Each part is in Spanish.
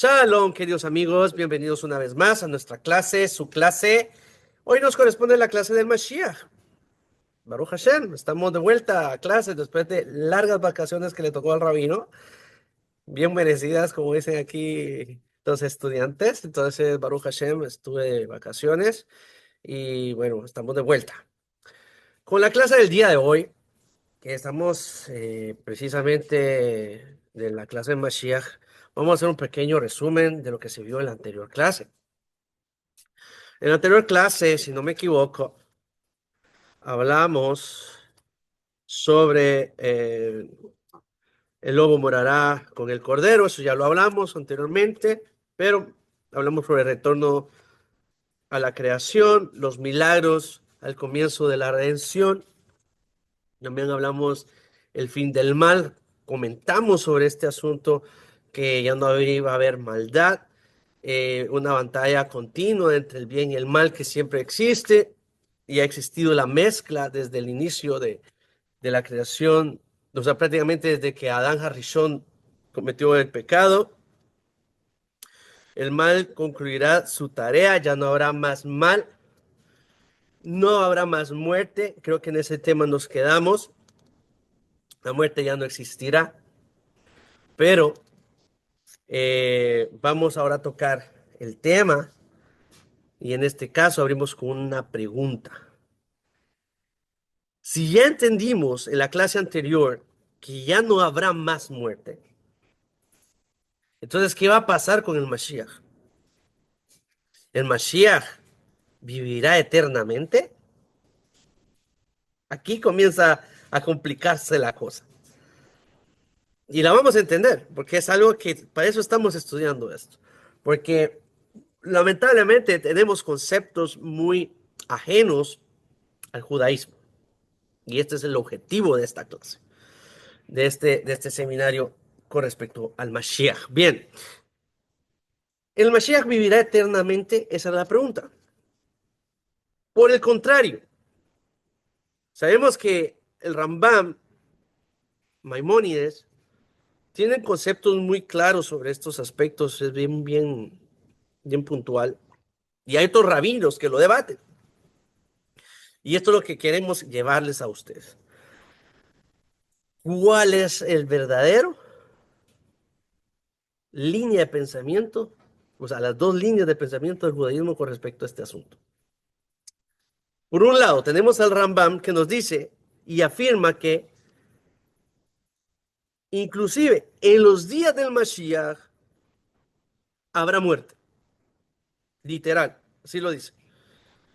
Shalom, queridos amigos, bienvenidos una vez más a nuestra clase, su clase. Hoy nos corresponde la clase del Mashiach. Baruch Hashem, estamos de vuelta a clase después de largas vacaciones que le tocó al rabino, bien merecidas, como dicen aquí los estudiantes. Entonces, Baruch Hashem, estuve de vacaciones y bueno, estamos de vuelta. Con la clase del día de hoy, que estamos precisamente de la clase del Mashiach, vamos a hacer un pequeño resumen de lo que se vio en la anterior clase. En la anterior clase, si no me equivoco, hablamos sobre el lobo morará con el cordero, eso ya lo hablamos anteriormente, pero hablamos sobre el retorno a la creación, los milagros al comienzo de la redención. También hablamos el fin del mal, comentamos sobre este asunto que ya no iba a haber maldad, una batalla continua entre el bien y el mal que siempre existe y ha existido la mezcla desde el inicio de la creación, o sea, prácticamente desde que Adán Harishon cometió el pecado. El mal concluirá su tarea, ya no habrá más mal, no habrá más muerte. Creo que en ese tema nos quedamos. La muerte ya no existirá, pero vamos ahora a tocar el tema y en este caso abrimos con una pregunta. Si ya entendimos en la clase anterior que ya no habrá más muerte, entonces, ¿qué va a pasar con el Mashiach? ¿El Mashiach vivirá eternamente? Aquí comienza a complicarse la cosa. Y la vamos a entender, porque es algo que para eso estamos estudiando esto. Porque lamentablemente tenemos conceptos muy ajenos al judaísmo. Y este es el objetivo de esta clase, de este seminario con respecto al Mashiach. Bien, ¿el Mashiach vivirá eternamente? Esa es la pregunta. Por el contrario, sabemos que el Rambam, Maimónides, tienen conceptos muy claros sobre estos aspectos, es bien puntual. Y hay otros rabinos que lo debaten. Y esto es lo que queremos llevarles a ustedes. ¿Cuál es el verdadero línea de pensamiento? O sea, las dos líneas de pensamiento del judaísmo con respecto a este asunto. Por un lado, tenemos al Rambam que nos dice y afirma que inclusive en los días del Mashiach habrá muerte. Literal, así lo dice.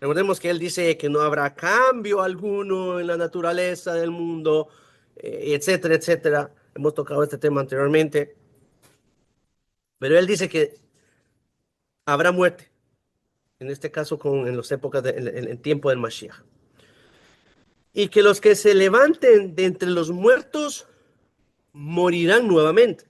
Recordemos que él dice que no habrá cambio alguno en la naturaleza del mundo, etcétera, etcétera. Hemos tocado este tema anteriormente. Pero él dice que habrá muerte, en este caso en las épocas, en tiempo del Mashiach. Y que los que se levanten de entre los muertos morirán nuevamente.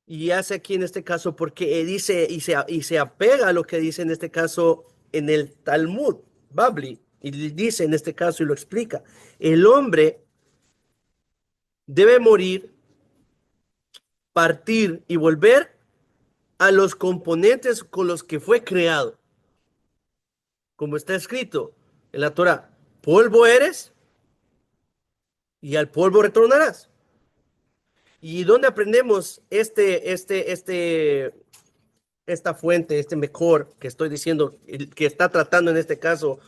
Y hace aquí en este caso porque dice y se apega a lo que dice en este caso en el Talmud, Babli, y dice en este caso y lo explica, el hombre debe morir, partir y volver a los componentes con los que fue creado. Como está escrito en la Torah, polvo eres y al polvo retornarás. ¿Y dónde aprendemos esta fuente, este mejor que estoy diciendo, que está tratando en este caso,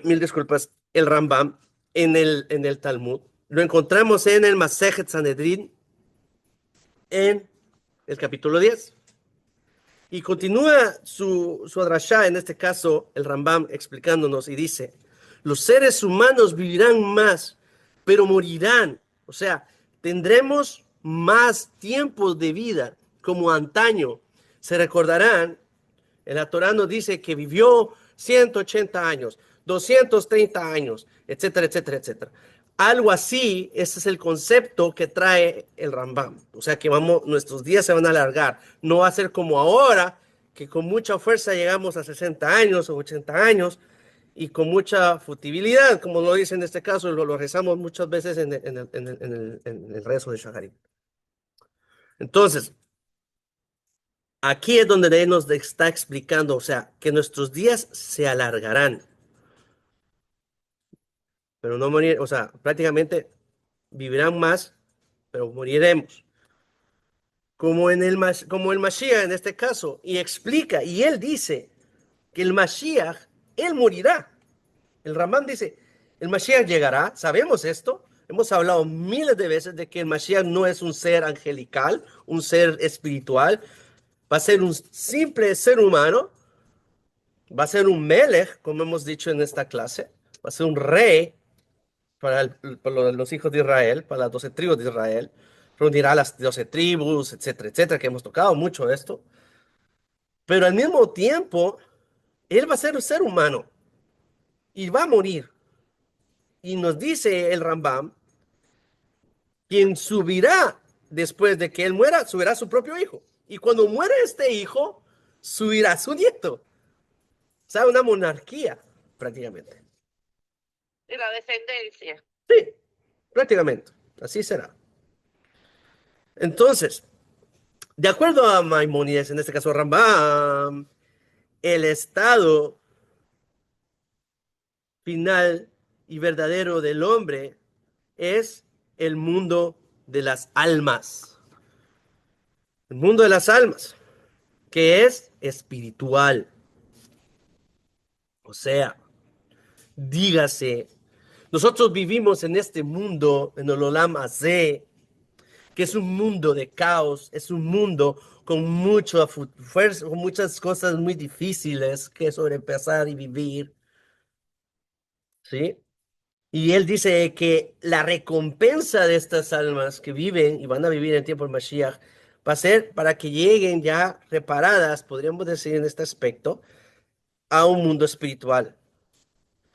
mil disculpas, el Rambam, en el Talmud? Lo encontramos en el Masejet Sanedrin, en el capítulo 10. Y continúa su adrashá, en este caso, el Rambam, explicándonos y dice, los seres humanos vivirán más, pero morirán. O sea, tendremos más tiempos de vida como antaño. Se recordarán, el Torá nos dice que vivió 180 años, 230 años, etcétera, etcétera, etcétera. Algo así, ese es el concepto que trae el Rambam. O sea que nuestros días se van a alargar. No va a ser como ahora, que con mucha fuerza llegamos a 60 años o 80 años y con mucha futibilidad, como lo dice en este caso, lo rezamos muchas veces en el rezo de Shaharit. Entonces, aquí es donde él nos está explicando, o sea, que nuestros días se alargarán, pero no morir, o sea, prácticamente vivirán más, pero moriremos. Como el Mashiach en este caso, y explica, y él dice que el Mashiach, él morirá. El Ramán dice, el Mashiach llegará, sabemos esto, hemos hablado miles de veces de que el Mashiach no es un ser angelical, un ser espiritual, va a ser un simple ser humano, va a ser un Melech, como hemos dicho en esta clase, va a ser un rey para los hijos de Israel, para las 12 tribus de Israel, reunirá las 12 tribus, etcétera, etcétera, que hemos tocado mucho de esto, pero al mismo tiempo, él va a ser un ser humano y va a morir. Y nos dice el Rambam, quien subirá después de que él muera, subirá su propio hijo. Y cuando muere este hijo, subirá su nieto. O sea, una monarquía, prácticamente. Y la descendencia. Sí, prácticamente. Así será. Entonces, de acuerdo a Maimónides, en este caso Rambam, el estado final y verdadero del hombre es el mundo de las almas. El mundo de las almas, que es espiritual. O sea, dígase, nosotros vivimos en este mundo, en el Olam Hazé, que es un mundo de caos, es un mundo con mucha fuerza, con muchas cosas muy difíciles que sobrepasar y vivir, ¿sí? Y él dice que la recompensa de estas almas que viven y van a vivir en tiempo del Mashiach va a ser para que lleguen ya reparadas, podríamos decir en este aspecto, a un mundo espiritual,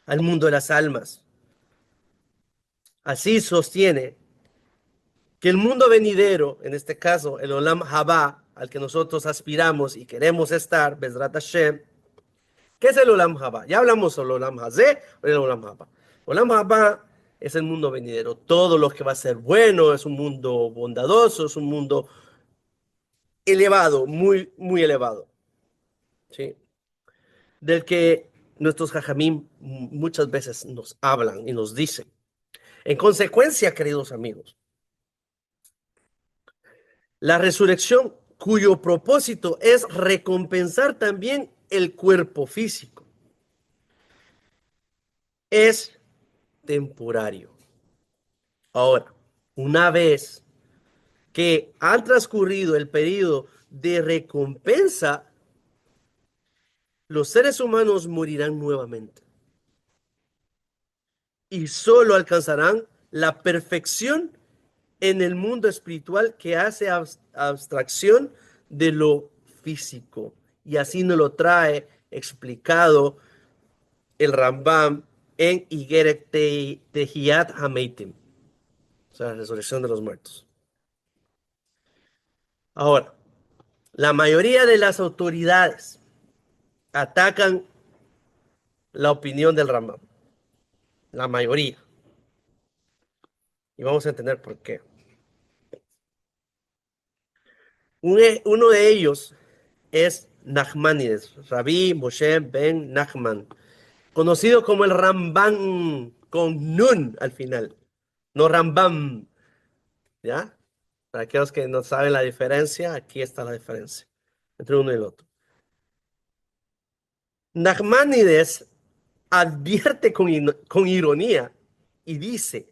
al mundo de las almas. Así sostiene que el mundo venidero, en este caso el Olam Haba, al que nosotros aspiramos y queremos estar, Bezrat Hashem, ¿qué es el Olam Haba? Ya hablamos sobre el Olam Hazé o el Olam Haba. Olam Haba es el mundo venidero. Todo lo que va a ser bueno es un mundo bondadoso, es un mundo elevado, muy, muy elevado, ¿sí? Del que nuestros jajamim muchas veces nos hablan y nos dicen. En consecuencia, queridos amigos, la resurrección, cuyo propósito es recompensar también el cuerpo físico, es temporario. Ahora, una vez que han transcurrido el periodo de recompensa, los seres humanos morirán nuevamente y solo alcanzarán la perfección en el mundo espiritual que hace abstracción de lo físico. Y así nos lo trae explicado el Rambam en Igeret Tehiyat Hameitim, o sea, la resurrección de los muertos. Ahora, la mayoría de las autoridades atacan la opinión del Rambam, la mayoría, y vamos a entender por qué. Uno de ellos es Nachmanides, Rabbi Moshe ben Nachman, conocido como el Rambam con Nun al final, no Rambam, ¿ya? Para aquellos que no saben la diferencia, aquí está la diferencia entre uno y el otro. Nachmanides advierte con ironía y dice,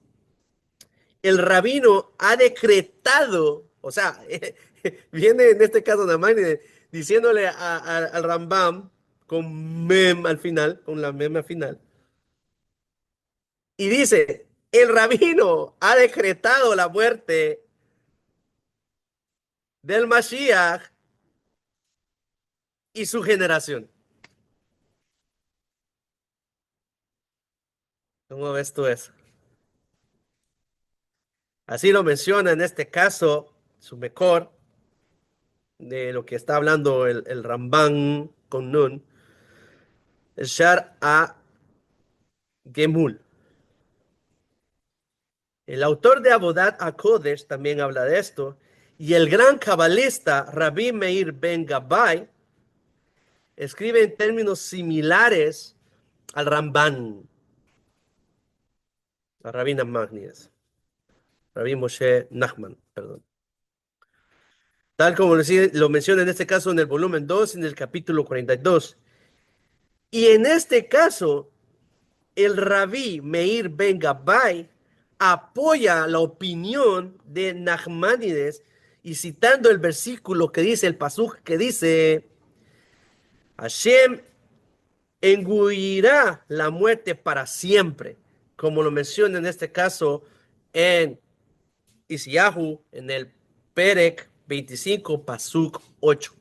el rabino ha decretado, o sea, viene en este caso Nachmanides diciéndole al Rambam con mem al final, con la mem al final, y dice, el rabino ha decretado la muerte del Mashiach y su generación. ¿Cómo ves tú eso? Así lo menciona en este caso su mejor de lo que está hablando el Ramban con Nun, el Shar a Gemul. El autor de Abodat HaKodesh también habla de esto Y el gran cabalista Rabbi Meir ben Gabbai escribe en términos similares al Ramban, a Rabbi Nachmanides, Rabbi Moshe Nachman, perdón. Tal como lo menciona en este caso en el volumen 2, en el capítulo 42. Y en este caso, el Rabí Meir ben Gabbai apoya la opinión de Nachmanides y citando el versículo que dice, el pasuk que dice, Hashem engullirá la muerte para siempre, como lo menciona en este caso en Isiyahu, en el Perek 25, pasuk 8.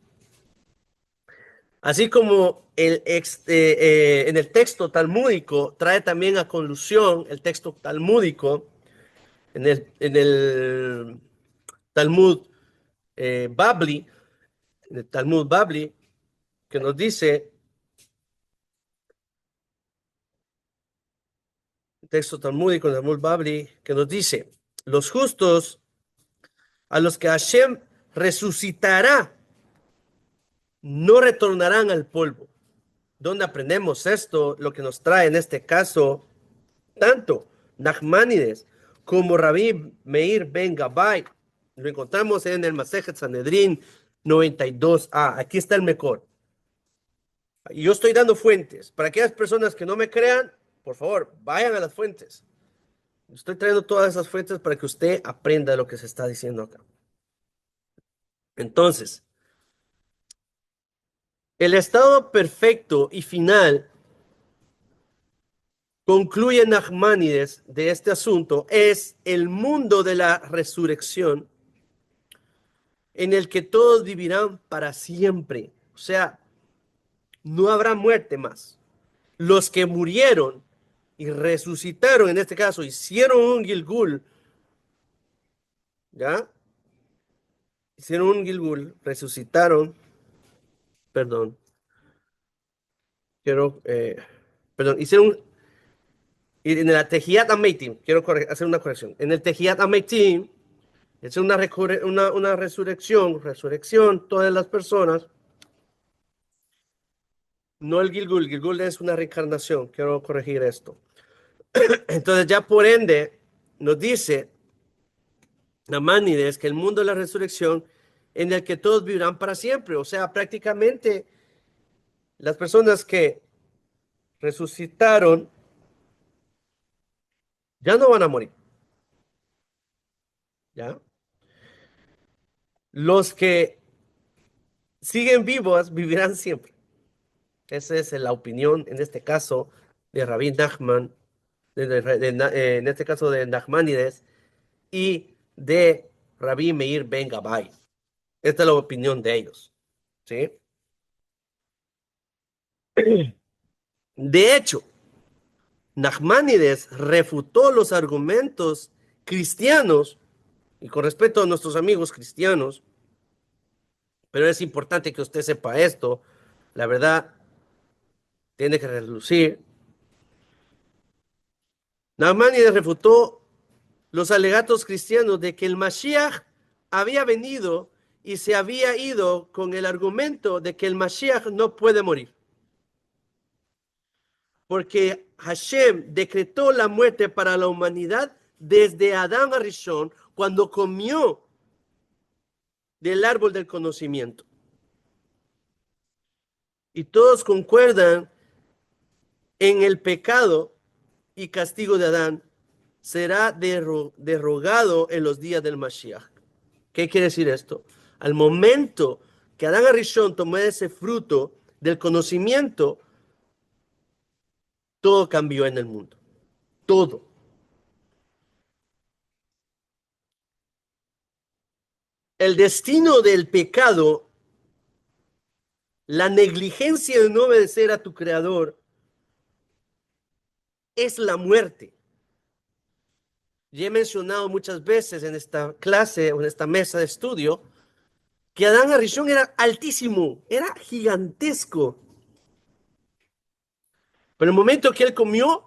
Así como en el texto talmúdico trae también a conclusión el texto talmúdico en el Talmud Babli, en el Talmud Babli, que nos dice, el texto talmúdico, el Talmud Babli, que nos dice, los justos a los que Hashem resucitará no retornarán al polvo. ¿Dónde aprendemos esto? Lo que nos trae en este caso tanto Nachmanides como Rabbi Meir ben Gabbai. Lo encontramos en el Masejet Sanedrín 92a. Aquí está el mejor. Y yo estoy dando fuentes. Para aquellas personas que no me crean, por favor, vayan a las fuentes. Estoy trayendo todas esas fuentes para que usted aprenda lo que se está diciendo acá. Entonces, el estado perfecto y final, concluye Nachmanides de este asunto, es el mundo de la resurrección en el que todos vivirán para siempre. O sea, no habrá muerte más. Los que murieron y resucitaron, en este caso, hicieron un Gilgul, ¿ya? Hicieron un Gilgul, resucitaron, perdón, quiero, perdón, hicieron, y en el Tehiyat Ameitim, quiero hacer una corrección. En el Tehiyat Ameitim, es una resurrección, todas las personas, no el Gilgul es una reencarnación, quiero corregir esto. Entonces ya por ende nos dice Namanides que el mundo de la resurrección en el que todos vivirán para siempre. O sea, prácticamente las personas que resucitaron ya no van a morir. ¿Ya? Los que siguen vivos vivirán siempre. Esa es la opinión en este caso de Rabbi Nachman, en este caso de Nachmanides y de Rabbi Meir ben Gabbai. Esta es la opinión de ellos. ¿Sí? De hecho, Nachmanides refutó los argumentos cristianos, y con respeto a nuestros amigos cristianos, pero es importante que usted sepa esto, la verdad tiene que relucir. Nachmanides refutó los alegatos cristianos de que el Mashiach había venido y se había ido con el argumento de que el Mashiach no puede morir. Porque Hashem decretó la muerte para la humanidad desde Adán a Rishon, cuando comió del árbol del conocimiento. Y todos concuerdan en el pecado y castigo de Adán será derogado en los días del Mashiach. ¿Qué quiere decir esto? Al momento que Adán Arishon tomó ese fruto del conocimiento, todo cambió en el mundo. Todo. El destino del pecado, la negligencia de no obedecer a tu creador, es la muerte. Ya he mencionado muchas veces en esta clase o en esta mesa de estudio que Adán Arishon era altísimo, era gigantesco. Pero en el momento que él comió,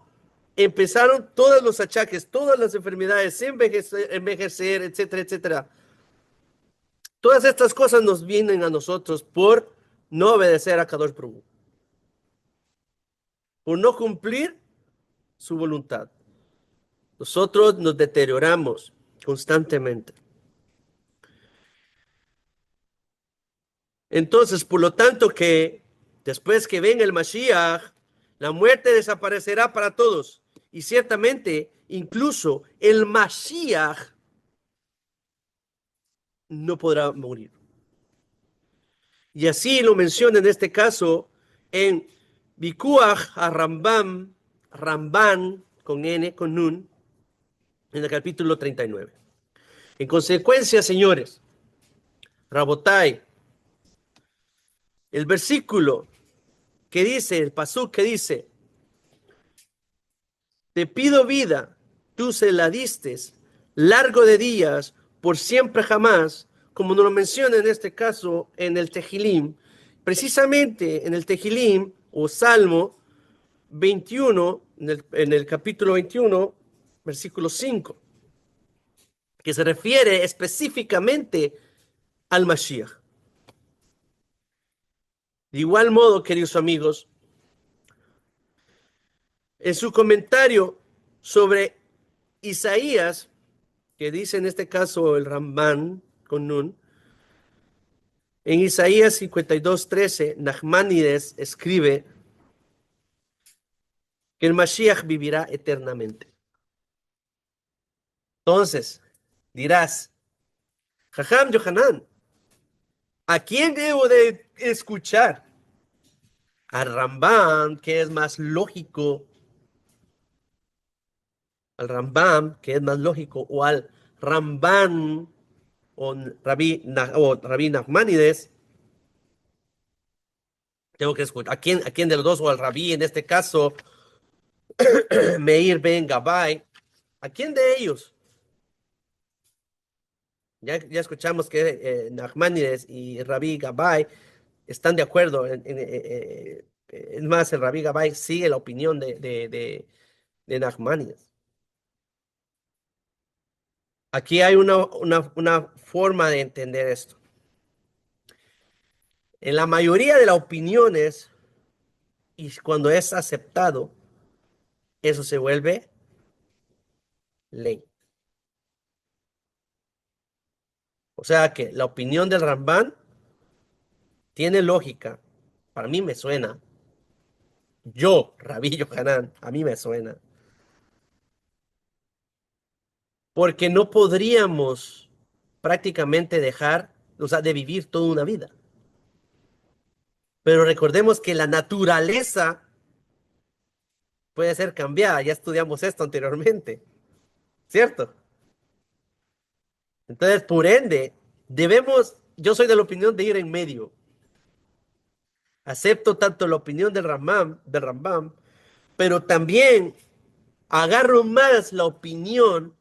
empezaron todos los achaques, todas las enfermedades, envejecer, etcétera, etcétera. Todas estas cosas nos vienen a nosotros por no obedecer a Kadosh Baruj Hu, por no cumplir su voluntad. Nosotros nos deterioramos constantemente. Entonces, por lo tanto, que después que venga el Mashiach, la muerte desaparecerá para todos. Y ciertamente, incluso el Mashiach no podrá morir. Y así lo menciona en este caso en Bikuach a Rambam, Ramban con N, con Nun, en el capítulo 39. En consecuencia, señores, Rabotai, el versículo que dice, el pasuk que dice, te pido vida, tú se la distes, largo de días, por siempre jamás, como nos lo menciona en este caso en el Tejilim, precisamente en el Tejilim o Salmo 21, en el capítulo 21, versículo 5, que se refiere específicamente al Mashiach. De igual modo, queridos amigos, en su comentario sobre Isaías, que dice en este caso el Ramban con Nun, en Isaías 52:13, Nachmanides escribe que el Mashiach vivirá eternamente. Entonces, dirás, Jajam Yohanan, ¿a quién debo de escuchar? Al Rambam, que es más lógico, al Rambam, que es más lógico, o al Ramban, o Rabí Nachmanides, tengo que escuchar. A quién de los dos? O al Rabí, en este caso, Meir Ben Gabay. ¿A quién de ellos? Ya escuchamos que Nachmanides y Rabí Gabay están de acuerdo. Es más, el Rabí Gabay sigue la opinión de Nachmanides. Aquí hay una forma de entender esto. En la mayoría de las opiniones, y cuando es aceptado, eso se vuelve ley. O sea que la opinión del Ramban tiene lógica. Para mí me suena. Yo, Rabí Yohanan, a mí me suena. Porque no podríamos prácticamente dejar, o sea, de vivir toda una vida. Pero recordemos que la naturaleza puede ser cambiada. Ya estudiamos esto anteriormente, ¿cierto? Entonces, por ende, yo soy de la opinión de ir en medio. Acepto tanto la opinión del Rambam, pero también agarro más la opinión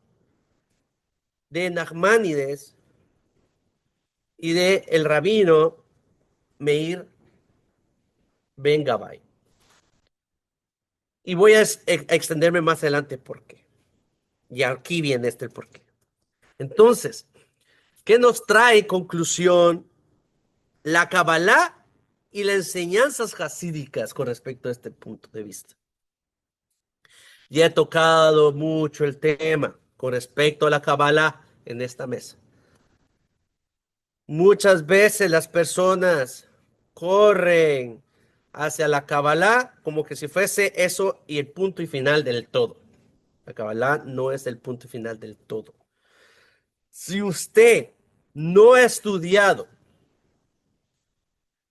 de Nachmanides y de el rabino Meir Ben Gabay. Y voy a extenderme más adelante por qué. Y aquí viene el porqué. Entonces, ¿qué nos trae conclusión la Kabbalah y las enseñanzas hasídicas con respecto a este punto de vista? Ya he tocado mucho el tema con respecto a la Kabbalah en esta mesa. Muchas veces las personas corren hacia la Kabbalah como que si fuese eso y el punto y final del todo. La Kabbalah no es el punto y final del todo. Si usted no ha estudiado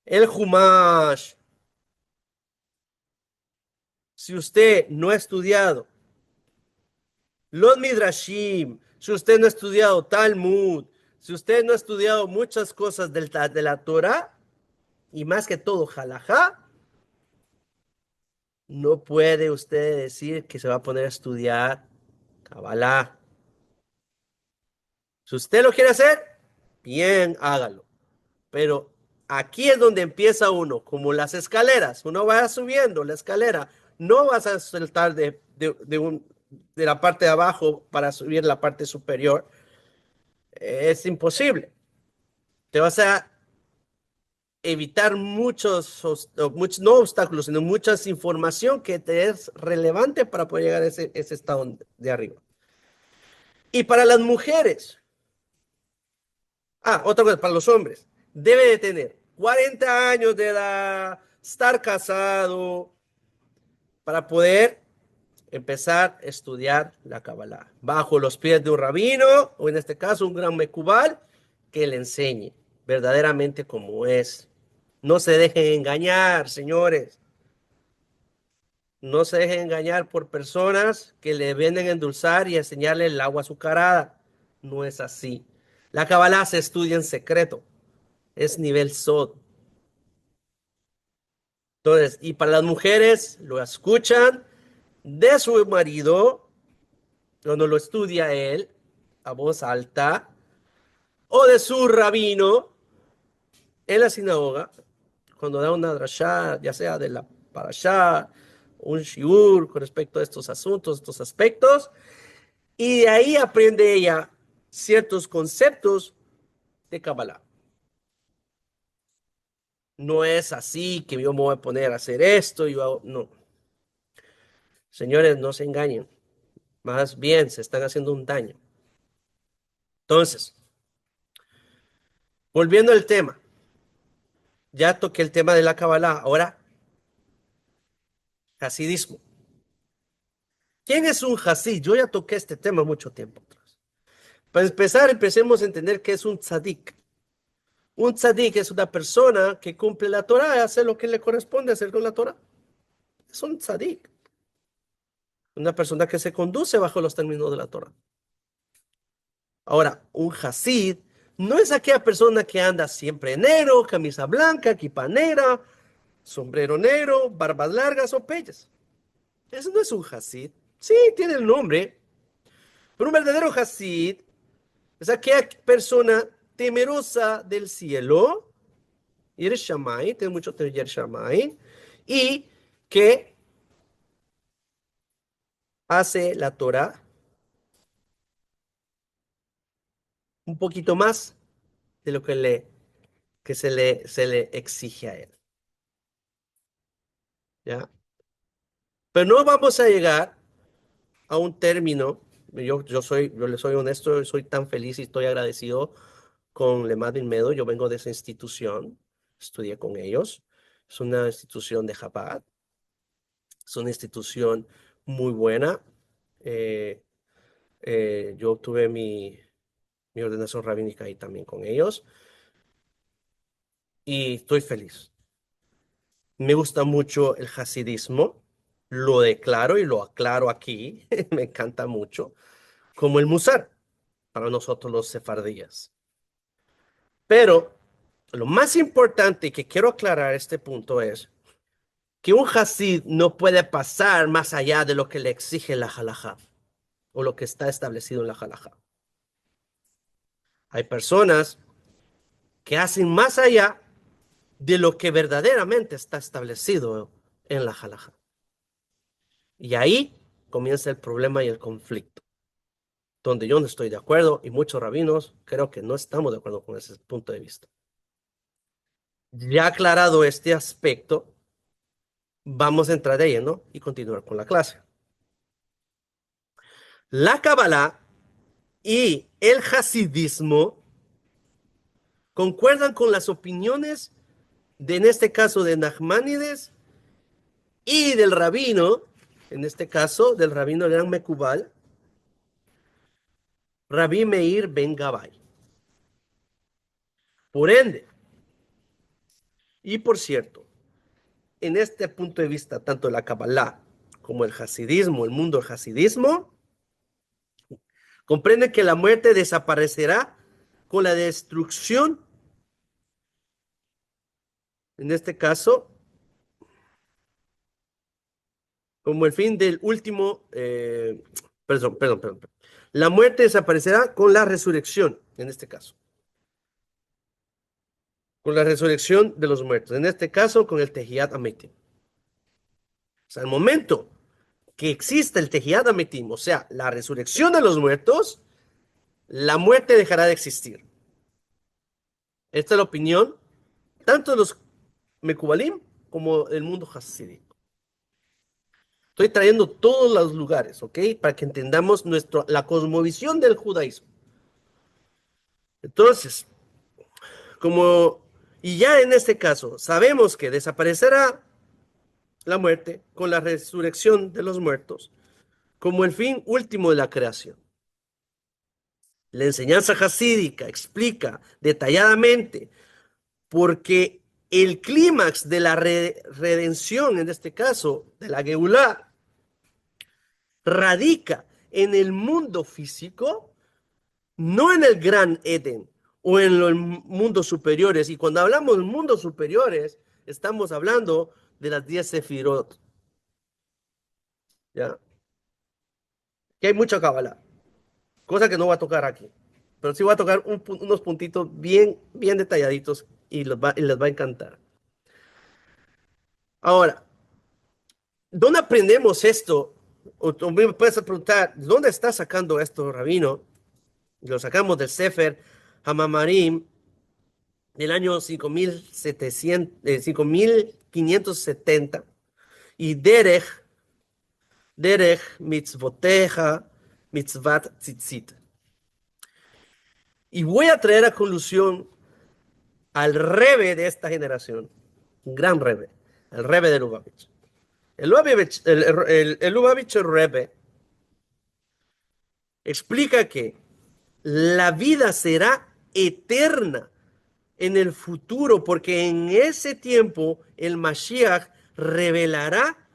el Humash, si usted no ha estudiado los Midrashim, si usted no ha estudiado Talmud, si usted no ha estudiado muchas cosas de la Torah, y más que todo Halajá, no puede usted decir que se va a poner a estudiar Kabbalah. Si usted lo quiere hacer, bien, hágalo. Pero aquí es donde empieza uno, como las escaleras. Uno va subiendo la escalera. No vas a saltar de la parte de abajo para subir la parte superior. Es imposible. te vas a evitar no obstáculos, sino mucha información que te es relevante para poder llegar a ese estado de arriba. Y para las mujeres, otra cosa, para los hombres, debe de tener 40 años de edad, estar casado, para poder empezar a estudiar la Kabbalah, bajo los pies de un rabino, o en este caso un gran mecubal, que le enseñe verdaderamente cómo es. No se dejen engañar, señores. No se dejen engañar por personas que le venden endulzar y enseñarle el agua azucarada. No es así. La Kabbalah se estudia en secreto. Es nivel Sod. Entonces, y para las mujeres, lo escuchan de su marido, cuando lo estudia él, a voz alta, o de su rabino en la sinagoga, cuando da una drashá, ya sea de la parashá, un shiur con respecto a estos asuntos, estos aspectos, y de ahí aprende ella ciertos conceptos de Kabbalah. No es así que yo me voy a poner a hacer esto, no. Señores, no se engañen. Más bien se están haciendo un daño. Entonces, volviendo al tema, ya toqué el tema de la Kabbalah, ahora Hasidismo. ¿Quién es un Hasid? Yo ya toqué este tema mucho tiempo atrás. Para empezar, empecemos a entender qué es un tzadik. Un tzadik es una persona que cumple la Torah y hace lo que le corresponde hacer con la Torah. Es un tzadik. Una persona que se conduce bajo los términos de la Torah. Ahora, un Hasid no es aquella persona que anda siempre negro, camisa blanca, equipa negra, sombrero negro, barbas largas o peyes. Eso no es un Hasid. Sí, tiene el nombre, pero un verdadero Hasid es aquella persona temerosa del cielo, Yer Shammai, tiene mucho Yer Shammai, y que hace la Torah un poquito más de lo que se le exige a él. ¿Ya? Pero no vamos a llegar a un término. Yo le soy honesto, soy tan feliz y estoy agradecido con Lemadin Medo. Yo vengo de esa institución, estudié con ellos. Es una institución de Chabad, es una institución muy buena. Eh, yo obtuve mi ordenación rabínica ahí también con ellos y estoy feliz. Me gusta mucho el hasidismo, lo declaro y lo aclaro aquí, me encanta mucho, como el musar para nosotros los sefardíes. Pero lo más importante que quiero aclarar este punto es que un hasid no puede pasar más allá de lo que le exige la halajá o lo que está establecido en la halajá. Hay personas que hacen más allá de lo que verdaderamente está establecido en la halajá. Y ahí comienza el problema y el conflicto, donde yo no estoy de acuerdo y muchos rabinos creo que no estamos de acuerdo con ese punto de vista. Ya aclarado este aspecto, vamos a entrar de lleno y continuar con la clase. La Kabbalah y el Hasidismo concuerdan con las opiniones en este caso, de Nachmanides y del rabino, en este caso, del rabino Gran Mekubal, Rabbi Meir Ben Gabay. Por ende, y por cierto, en este punto de vista, tanto la Kabbalah como el Hasidismo, el mundo del Hasidismo, comprende que la muerte desaparecerá con la destrucción, en este caso, como el fin del último, perdón. La muerte desaparecerá con la resurrección, en este caso. Con la resurrección de los muertos. En este caso, con el Tehiyat Amitim. O sea, al momento que exista el Tehiyat Amitim, o sea, la resurrección de los muertos, la muerte dejará de existir. Esta es la opinión tanto de los Mekubalim como del mundo hasídico. Estoy trayendo todos los lugares, ¿ok? Para que entendamos la cosmovisión del judaísmo. Entonces, y ya en este caso, sabemos que desaparecerá la muerte con la resurrección de los muertos como el fin último de la creación. La enseñanza hasídica explica detalladamente porque el clímax de la redención, en este caso, de la Geulá, radica en el mundo físico, no en el gran Edén o en los mundos superiores. Y cuando hablamos de mundos superiores, estamos hablando de las 10 sefirot. ¿Ya? Que hay mucha cábala, cosa que no va a tocar aquí. Pero sí voy a tocar unos puntitos bien, bien detalladitos y les va a encantar. Ahora, ¿dónde aprendemos esto? O me puedes preguntar, ¿dónde está sacando esto, Rabino? Lo sacamos del Sefer Hamamarim del año 5570 y Derech mitzvoteja mitzvat tzitzit. Y voy a traer a conclusión al rebe de esta generación, un gran rebe, el rebe de Lubavitch. El Lubavitch Rebe explica que la vida será eterna en el futuro, porque en ese tiempo el Mashiach revelará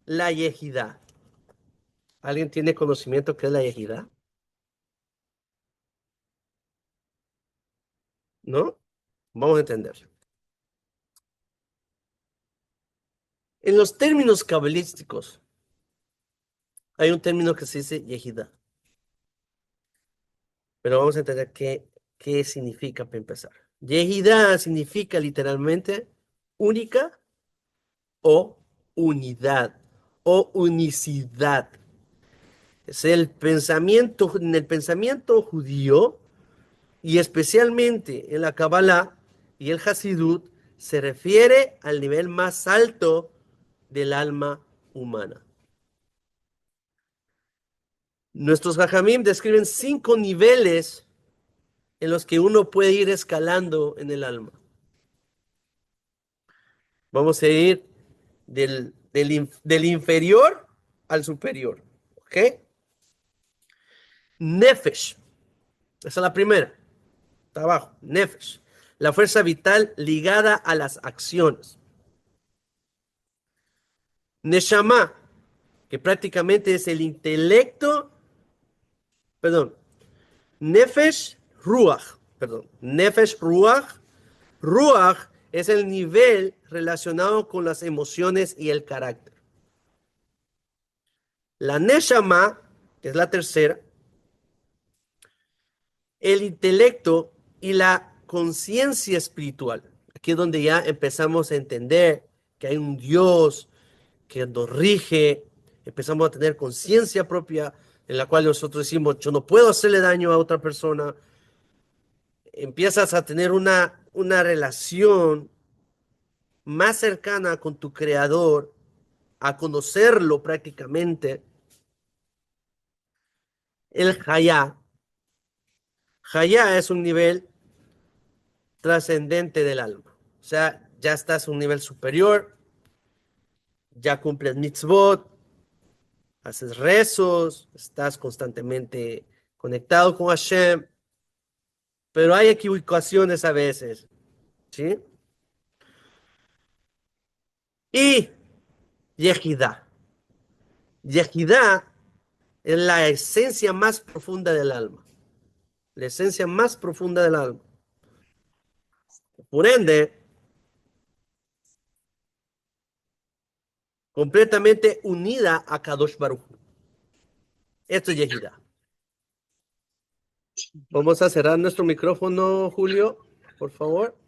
la Yehidá. ¿Alguien tiene conocimiento qué es la Yehidá? ¿No? Vamos a entender. En los términos cabalísticos hay un término que se dice Yehidá, pero vamos a entender qué significa para empezar. Yehidá significa literalmente única o unidad o unicidad. Es en el pensamiento judío y especialmente en la Kabbalah y el Hasidut se refiere al nivel más alto del alma humana. Nuestros Jajamim describen 5 niveles en los que uno puede ir escalando en el alma. Vamos a ir del inferior al superior. ¿Ok? Nefesh. Esa es la primera. Está abajo. Nefesh. La fuerza vital ligada a las acciones. Neshama, que prácticamente es el intelecto, perdón, Nefesh Ruach, perdón, Nefesh Ruach. Ruach es el nivel relacionado con las emociones y el carácter. La Neshama, que es la tercera, el intelecto y la conciencia espiritual. Aquí es donde ya empezamos a entender que hay un Dios que nos rige, empezamos a tener conciencia propia en la cual nosotros decimos, yo no puedo hacerle daño a otra persona. Empiezas a tener una relación más cercana con tu creador, a conocerlo prácticamente. El Hayá. Hayá es un nivel trascendente del alma. O sea, ya estás a un nivel superior, ya cumples mitzvot, haces rezos, estás constantemente conectado con Hashem, pero hay equivocaciones a veces, ¿sí? Y Yehidá. Yehidá es la esencia más profunda del alma, la esencia más profunda del alma. Por ende, completamente unida a Kadosh Baruch. Esto es Yehidá. Vamos a cerrar nuestro micrófono, Julio, por favor.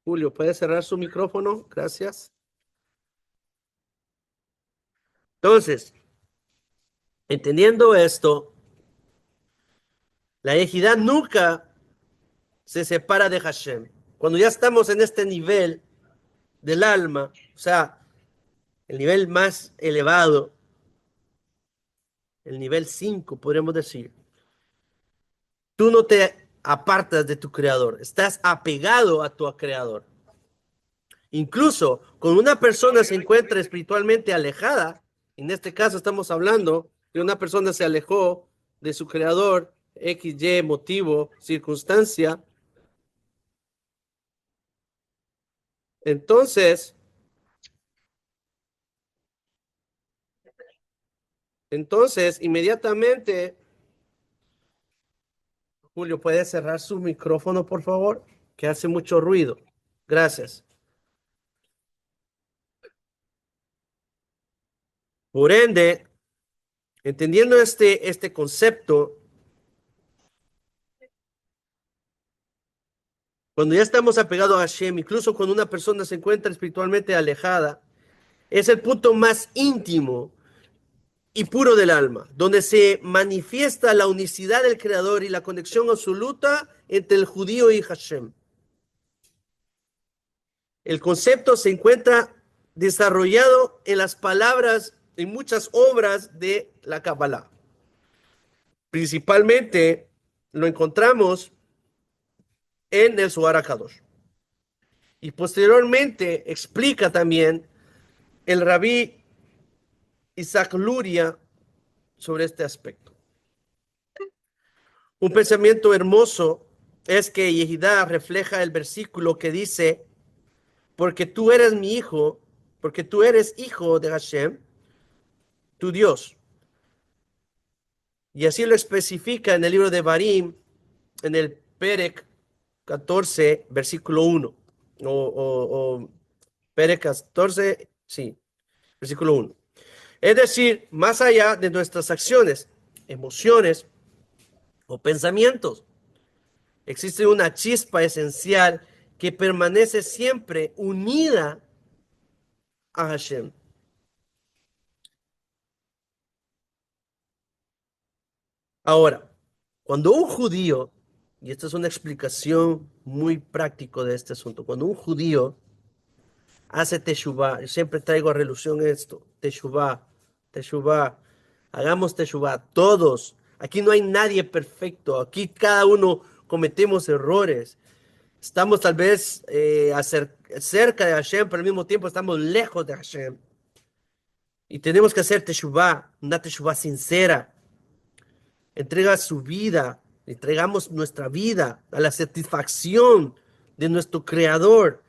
Julio, ¿puede cerrar su micrófono? Gracias. Entonces, Entendiendo esto, la ejidad nunca se separa de Hashem. Cuando ya estamos en este nivel del alma, o sea, el nivel más elevado, el nivel 5, podríamos decir, tú no te apartas de tu creador, estás apegado a tu creador. Incluso cuando una persona se encuentra espiritualmente alejada, en este caso estamos hablando de una persona se alejó de su creador, X, Y, motivo, circunstancia, entonces, inmediatamente, Julio, ¿puede cerrar su micrófono, por favor? Que hace mucho ruido. Gracias. Por ende, entendiendo este concepto, cuando ya estamos apegados a Hashem, incluso cuando una persona se encuentra espiritualmente alejada, es el punto más íntimo y puro del alma, donde se manifiesta la unicidad del Creador y la conexión absoluta entre el judío y Hashem. El concepto se encuentra desarrollado en las palabras, en muchas obras de la Kabbalah. Principalmente lo encontramos en el Zohar HaKadosh. Y posteriormente explica también el rabí Isaac Luria sobre este aspecto. Un pensamiento hermoso es que Yehidá refleja el versículo que dice, porque tú eres mi hijo, porque tú eres hijo de Hashem, tu Dios. Y así lo especifica en el libro de Barim, en el Perek 14, versículo 1. O Perek 14, sí, versículo 1. Es decir, más allá de nuestras acciones, emociones o pensamientos, existe una chispa esencial que permanece siempre unida a Hashem. Ahora, cuando un judío, y esta es una explicación muy práctica de este asunto, cuando un judío hace teshuvah, yo siempre traigo a relusión esto, teshuvah, teshuvah, hagamos teshuvah, todos, aquí no hay nadie perfecto, aquí cada uno cometemos errores, estamos tal vez cerca de Hashem, pero al mismo tiempo estamos lejos de Hashem, y tenemos que hacer teshuvah, una teshuvah sincera, entrega su vida, entregamos nuestra vida a la satisfacción de nuestro Creador,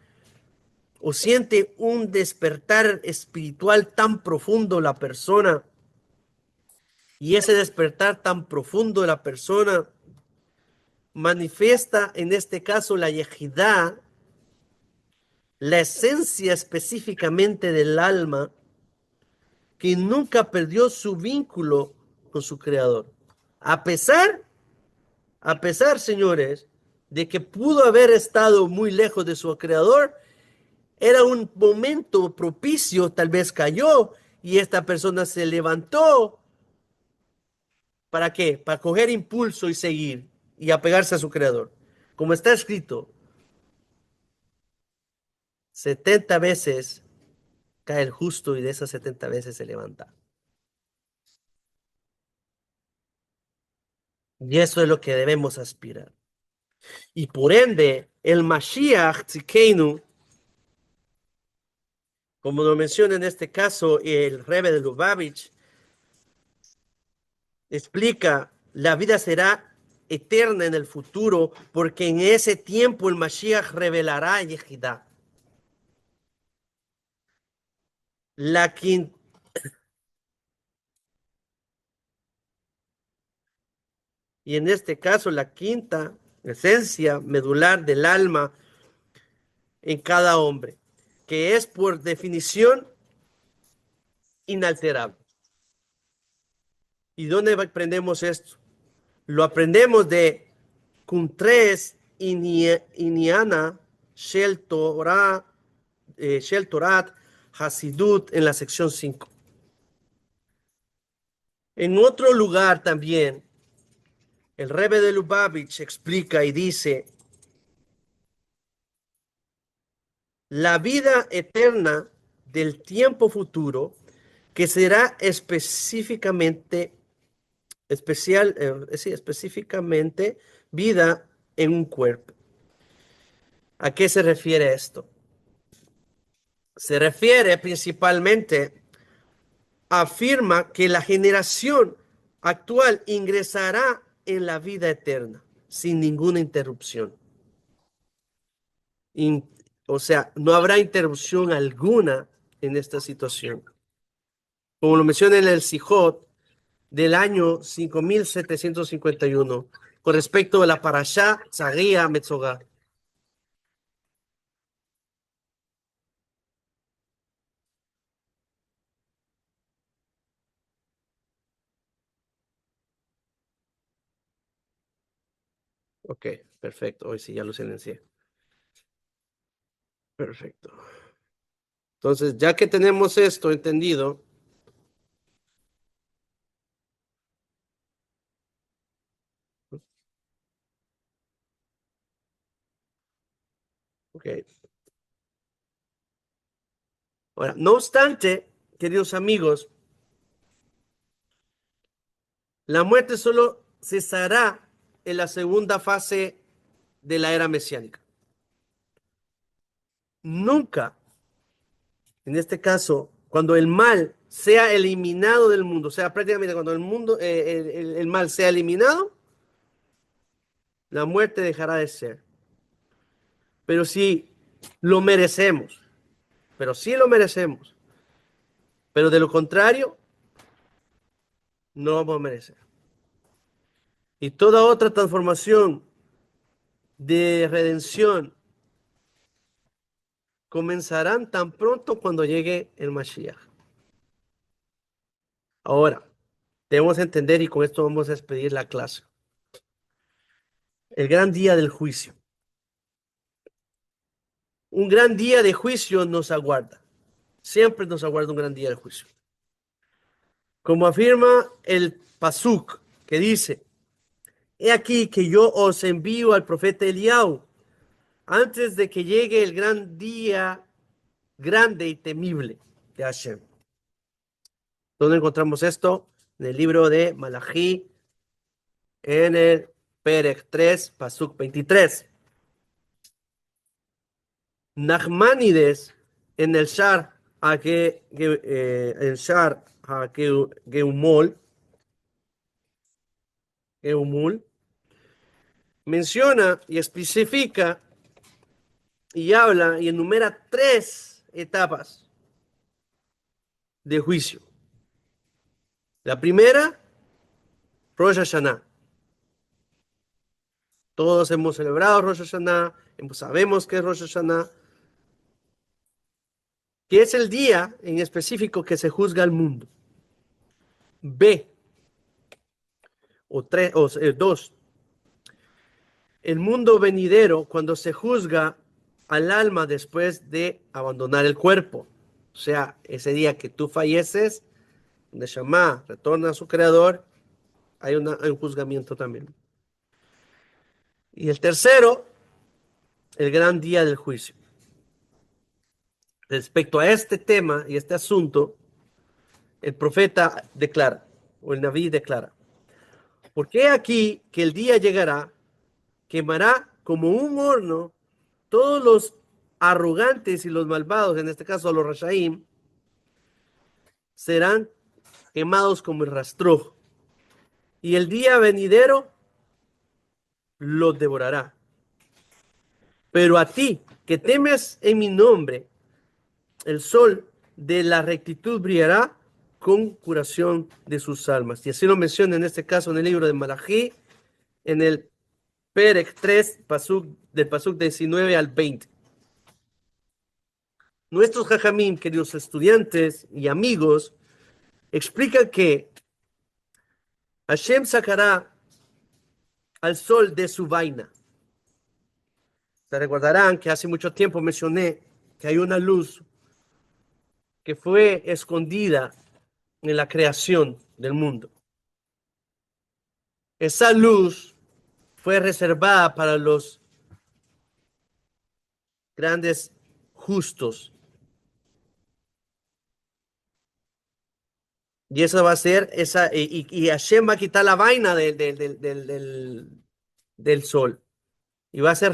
o siente un despertar espiritual tan profundo la persona, y ese despertar tan profundo de la persona manifiesta en este caso la yejidá, la esencia específicamente del alma que nunca perdió su vínculo con su creador. A pesar, a pesar, señores, de que pudo haber estado muy lejos de su creador, era un momento propicio, tal vez cayó y esta persona se levantó. ¿Para qué? Para coger impulso y seguir y apegarse a su creador. Como está escrito, 70 veces cae el justo y de esas 70 veces se levanta. Y eso es lo que debemos aspirar. Y por ende, el Mashiach Tzidkeinu, como lo menciona en este caso el Rebbe de Lubavitch, explica, la vida será eterna en el futuro, porque en ese tiempo el Mashiach revelará a Yehidá. La, y en este caso la quinta esencia medular del alma en cada hombre, que es por definición inalterable. ¿Y dónde aprendemos esto? Lo aprendemos de Kuntres Iniana Shel Torah, Shel Torat Hasidut en la sección 5. En otro lugar también, el Rebbe de Lubavitch explica y dice, la vida eterna del tiempo futuro, que será específicamente vida en un cuerpo. ¿A qué se refiere esto? Se refiere principalmente, afirma que la generación actual ingresará en la vida eterna sin ninguna interrupción. In- o sea, no habrá interrupción alguna en esta situación. Como lo menciona en el Sijot del año 5751, con respecto a la Parashá Tzaria Metzogá. Ok, perfecto. Hoy sí ya lo silencié. Perfecto. Entonces, ya que tenemos esto entendido, ok. Ahora, no obstante, queridos amigos, la muerte solo cesará en la segunda fase de la era mesiánica. Nunca, en este caso, cuando el mal sea eliminado del mundo, o sea, prácticamente cuando el mundo, el mal sea eliminado, la muerte dejará de ser. Pero si lo merecemos, pero sí lo merecemos, pero de lo contrario, no vamos a merecer. Y toda otra transformación de redención comenzarán tan pronto cuando llegue el Mashiach. Ahora, debemos entender, y con esto vamos a despedir la clase, el gran día del juicio. Un gran día de juicio nos aguarda. Siempre nos aguarda un gran día de juicio. Como afirma el Pasuk, que dice, he aquí que yo os envío al profeta Eliau antes de que llegue el gran día grande y temible de Hashem. ¿Dónde encontramos esto? En el libro de Malají, en el Perek 3, Pasuk 23. Nachmanides, en el Shar Geumol, menciona y especifica y habla y enumera tres etapas de juicio. La primera, Rosh Hashanah. Todos hemos celebrado Rosh Hashanah, sabemos que es Rosh Hashanah, que es el día en específico que se juzga al mundo. B, o tres, o dos, el mundo venidero cuando se juzga al alma después de abandonar el cuerpo. O sea, ese día que tú falleces, Neshama retorna a su creador, hay un juzgamiento también. Y el tercero, el gran día del juicio. Respecto a este tema y este asunto, el profeta declara, o el Naví declara, porque aquí que el día llegará, quemará como un horno todos los arrogantes y los malvados, en este caso los Rashaim, serán quemados como el rastrojo. Y el día venidero los devorará. Pero a ti, que temes en mi nombre, el sol de la rectitud brillará con curación de sus almas. Y así lo menciona en este caso en el libro de Malají, en el Perek 3, del Pasuk 19 al 20. Nuestros jajamim, queridos estudiantes y amigos, explican que Hashem sacará al sol de su vaina. Se recordarán que hace mucho tiempo mencioné que hay una luz que fue escondida en la creación del mundo. Esa luz fue reservada para los grandes justos. Y eso va a ser esa, y Hashem va a quitar la vaina del sol. Y va a ser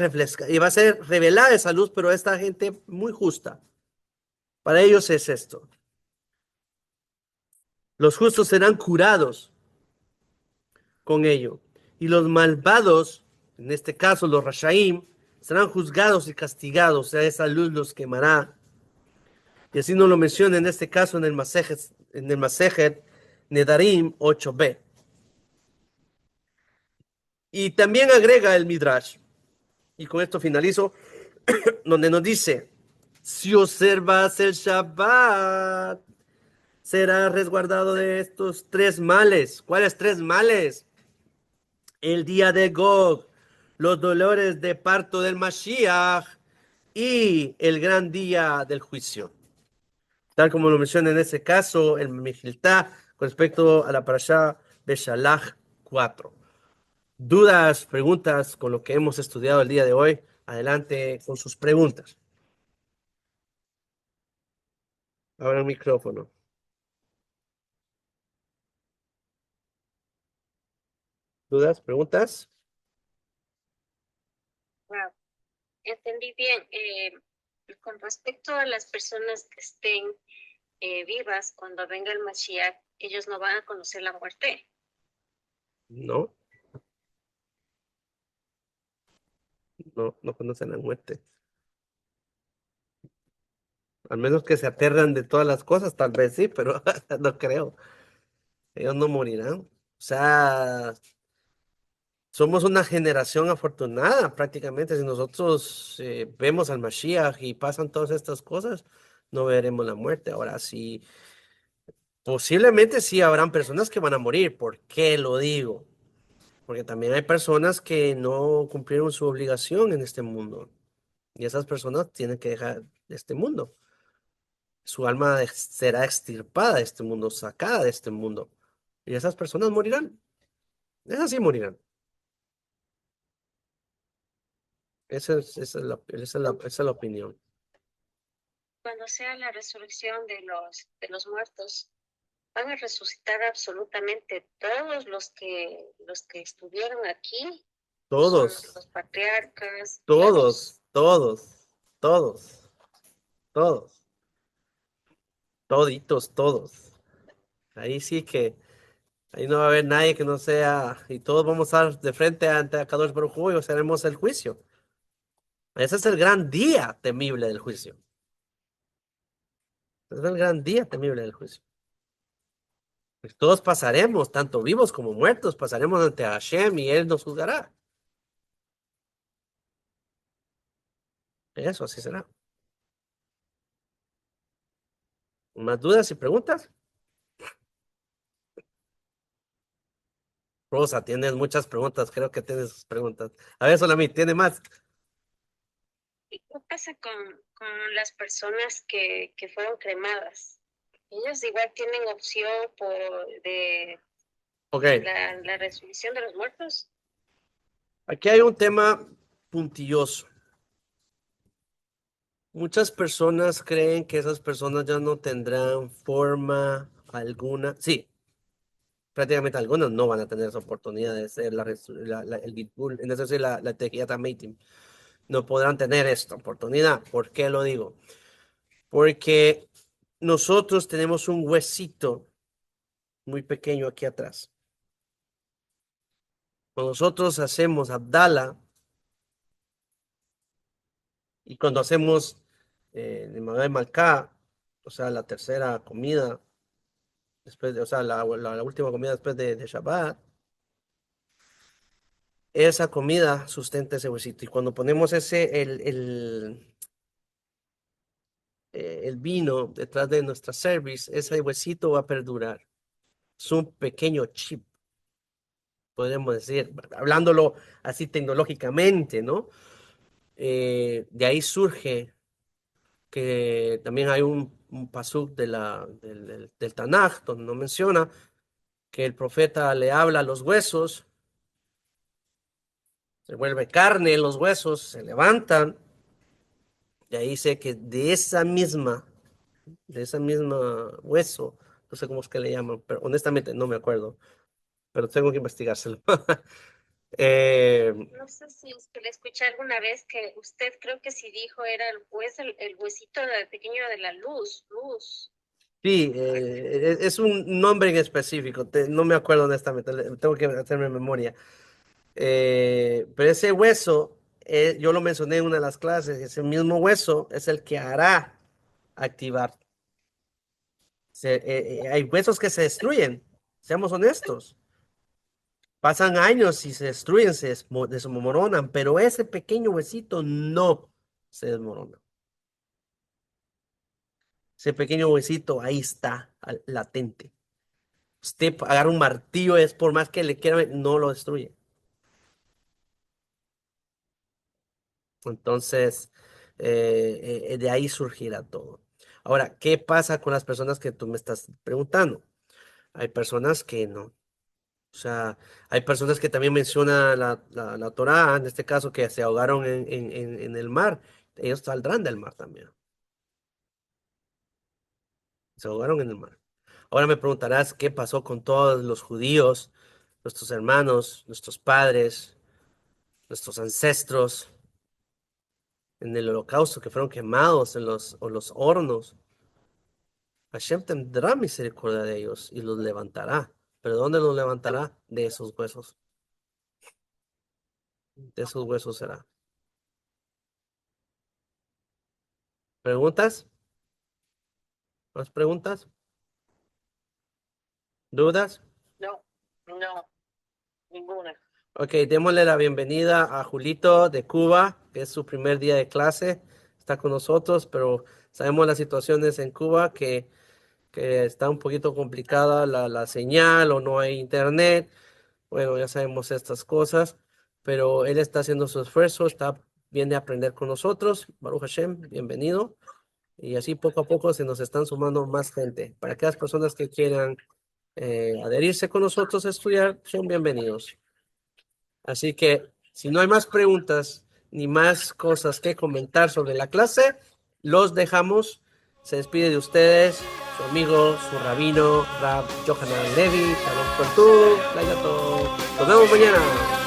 y va a ser revelada esa luz, pero esta gente muy justa. Para ellos es esto. Los justos serán curados con ello. Y los malvados, en este caso los Rashaim, serán juzgados y castigados. O sea, esa luz los quemará. Y así nos lo menciona en este caso en el Masejet Nedarim 8b. Y también agrega el Midrash, y con esto finalizo, donde nos dice, si observas el Shabbat, serás resguardado de estos tres males. ¿Cuáles tres males? El día de Gog, los dolores de parto del Mashiach y el gran día del juicio. Tal como lo menciona en ese caso el Mejiltá con respecto a la parashá de Shalach 4. Dudas, preguntas con lo que hemos estudiado el día de hoy. Adelante con sus preguntas. Ahora el micrófono. ¿Dudas, preguntas? Wow, entendí bien. Con respecto a las personas que estén vivas cuando venga el Mashiach, ellos no van a conocer la muerte. No, no conocen la muerte. Al menos que se aterran de todas las cosas, tal vez sí, pero no creo. Ellos no morirán. O sea, somos una generación afortunada prácticamente. Si nosotros vemos al Mashiach y pasan todas estas cosas, no veremos la muerte. Ahora sí, posiblemente sí habrán personas que van a morir. ¿Por qué lo digo? Porque también hay personas que no cumplieron su obligación en este mundo. Y esas personas tienen que dejar este mundo. Su alma será extirpada de este mundo, sacada de este mundo. Y esas personas morirán. Esas sí morirán. Esa es la opinión. Cuando sea la resurrección de los muertos, van a resucitar absolutamente todos los que estuvieron aquí. Son Todos, los patriarcas, todos. todos, todos, todos, todos, toditos, todos. Ahí sí que, ahí no va a haber nadie que no sea, y todos vamos a estar de frente ante Kadosh Baruj Hu y haremos el juicio. Ese es el gran día temible del juicio. Ese es el gran día temible del juicio. Pues todos pasaremos, tanto vivos como muertos, pasaremos ante Hashem y Él nos juzgará. Eso así será. ¿Más dudas y preguntas? Rosa, tienes muchas preguntas, creo que tienes preguntas. A ver, Solamente, ¿tiene más? ¿Y qué pasa con las personas que fueron cremadas? Ellos igual tienen opción Ok, de la resurrección de los muertos. aquí hay un tema puntilloso. Muchas personas creen que esas personas ya no tendrán forma alguna. Sí, prácticamente algunas no van a tener esa oportunidad de ser el Gitgul, es decir, la Tejiat Meitim. No podrán tener esta oportunidad. ¿Por qué lo digo? Porque nosotros tenemos un huesito muy pequeño aquí atrás. Cuando nosotros hacemos Abdala y cuando hacemos de Malká, o sea, la tercera comida, después de, o sea, la última comida después de Shabbat, esa comida sustenta ese huesito. Y cuando ponemos el vino detrás de nuestra cerviz, ese huesito va a perdurar. Es un pequeño chip, podemos decir, hablándolo así tecnológicamente, ¿no? De ahí surge que también hay un pasuk del Tanaj, donde no menciona que el profeta le habla a los huesos se vuelve carne, los huesos se levantan. Y ahí sé que de esa misma hueso, no sé cómo es que le llaman, pero honestamente no me acuerdo, pero tengo que investigárselo. No sé si es que le escuché alguna vez que usted creo que sí dijo era el huesito pequeño de la luz. Sí, es un nombre en específico, no me acuerdo honestamente, tengo que hacerme memoria. Pero ese hueso, yo lo mencioné en una de las clases, ese mismo hueso es el que hará activar. Hay huesos que se destruyen, seamos honestos. Pasan años y se destruyen, desmoronan, pero ese pequeño huesito no se desmorona. Ese pequeño huesito ahí está, latente. Usted agarra un martillo, es por más que le quiera, no lo destruye. Entonces, de ahí surgirá todo. Ahora, ¿qué pasa con las personas que tú me estás preguntando? Hay personas que no. O sea, hay personas que también menciona la Torá, en este caso, que se ahogaron en el mar. Ellos saldrán del mar también. Se ahogaron en el mar. Ahora me preguntarás qué pasó con todos los judíos, nuestros hermanos, nuestros padres, nuestros ancestros en el holocausto que fueron quemados o los hornos. Hashem tendrá misericordia de ellos y los levantará. ¿Pero dónde los levantará? De esos huesos. De esos huesos será. ¿Preguntas? ¿Más preguntas? ¿Dudas? No, no, ninguna. Ok, démosle la bienvenida a Julito de Cuba, que es su primer día de clase. Está con nosotros, pero sabemos las situaciones en Cuba que está un poquito complicada la señal o no hay internet. Bueno, ya sabemos estas cosas, pero él está haciendo su esfuerzo, viene a aprender con nosotros. Baruch Hashem, bienvenido. Y así poco a poco se nos están sumando más gente. Para aquellas personas que quieran adherirse con nosotros a estudiar, son bienvenidos. Así que si no hay más preguntas ni más cosas que comentar sobre la clase, los dejamos. Se despide de ustedes su amigo, su rabino, Rab Yohanan Levi. Shalom Kortu, Laila Tov. Nos vemos mañana.